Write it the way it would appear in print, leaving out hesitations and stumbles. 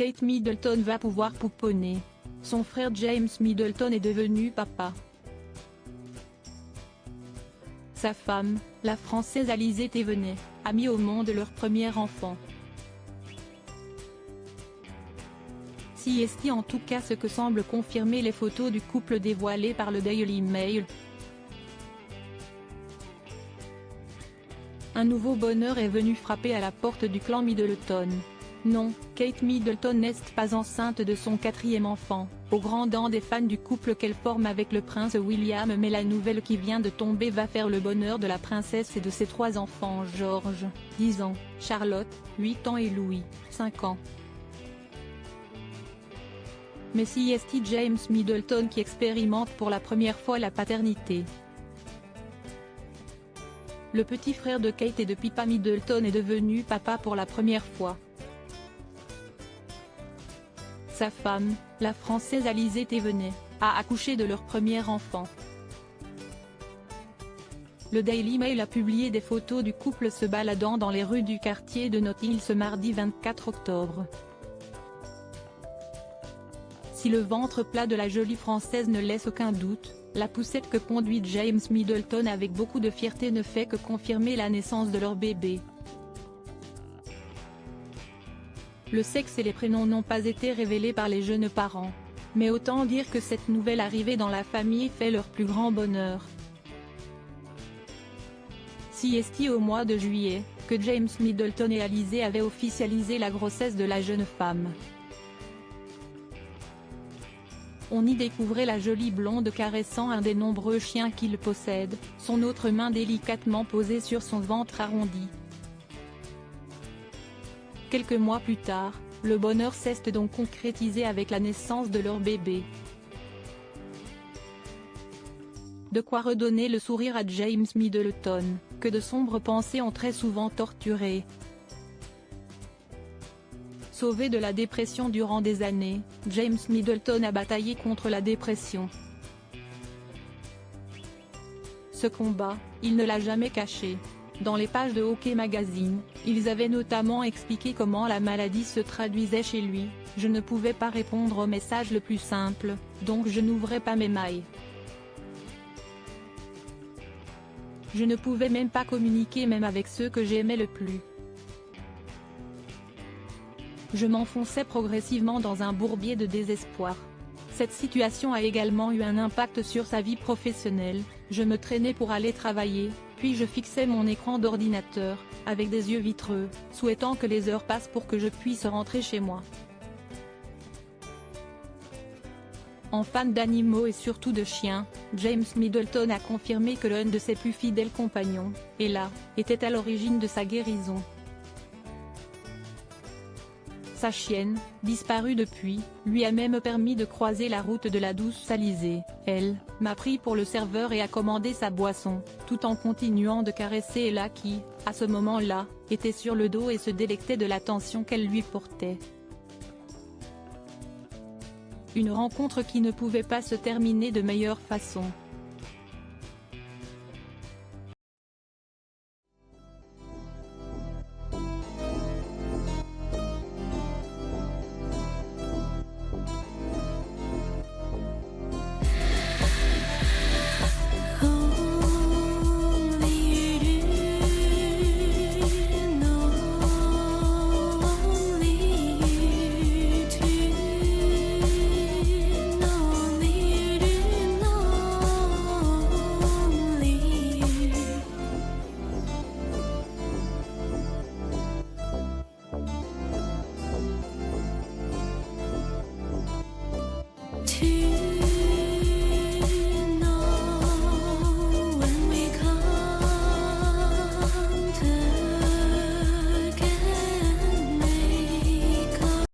Kate Middleton va pouvoir pouponner. Son frère James Middleton est devenu papa. Sa femme, la Française Alizée Thévenet, a mis au monde leur premier enfant. Si est en tout cas ce que semblent confirmer les photos du couple dévoilées par le Daily Mail. Un nouveau bonheur est venu frapper à la porte du clan Middleton. Non, Kate Middleton n'est pas enceinte de son quatrième enfant, au grand dam des fans du couple qu'elle forme avec le prince William, mais la nouvelle qui vient de tomber va faire le bonheur de la princesse et de ses 3 enfants: George, 10 ans, Charlotte, 8 ans et Louis, 5 ans. Mais si est James Middleton qui expérimente pour la première fois la paternité. Le petit frère de Kate et de Pippa Middleton est devenu papa pour la première fois. Sa femme, la Française Alizée Thévenet, a accouché de leur premier enfant. Le Daily Mail a publié des photos du couple se baladant dans les rues du quartier de Notting Hill ce mardi 24 octobre. Si le ventre plat de la jolie Française ne laisse aucun doute, la poussette que conduit James Middleton avec beaucoup de fierté ne fait que confirmer la naissance de leur bébé. Le sexe et les prénoms n'ont pas été révélés par les jeunes parents. Mais autant dire que cette nouvelle arrivée dans la famille fait leur plus grand bonheur. Si est au mois de juillet, que James Middleton et Alizée avaient officialisé la grossesse de la jeune femme. On y découvrait la jolie blonde caressant un des nombreux chiens qu'il possède, son autre main délicatement posée sur son ventre arrondi. Quelques mois plus tard, le bonheur s'est donc concrétisé avec la naissance de leur bébé. De quoi redonner le sourire à James Middleton, que de sombres pensées ont très souvent torturé. Sauvé de la dépression durant des années, James Middleton a bataillé contre la dépression. Ce combat, il ne l'a jamais caché. Dans les pages de Hockey Magazine, ils avaient notamment expliqué comment la maladie se traduisait chez lui: « Je ne pouvais pas répondre au message le plus simple, donc je n'ouvrais pas mes mails. Je ne pouvais même pas communiquer même avec ceux que j'aimais le plus. Je m'enfonçais progressivement dans un bourbier de désespoir. » Cette situation a également eu un impact sur sa vie professionnelle. « Je me traînais pour aller travailler, puis je fixais mon écran d'ordinateur, avec des yeux vitreux, souhaitant que les heures passent pour que je puisse rentrer chez moi. » En fan d'animaux et surtout de chiens, James Middleton a confirmé que l'un de ses plus fidèles compagnons, Ella, était à l'origine de sa guérison. Sa chienne, disparue depuis, lui a même permis de croiser la route de la douce Alizée. Elle m'a pris pour le serveur et a commandé sa boisson, tout en continuant de caresser Ella qui, à ce moment-là, était sur le dos et se délectait de l'attention qu'elle lui portait. Une rencontre qui ne pouvait pas se terminer de meilleure façon.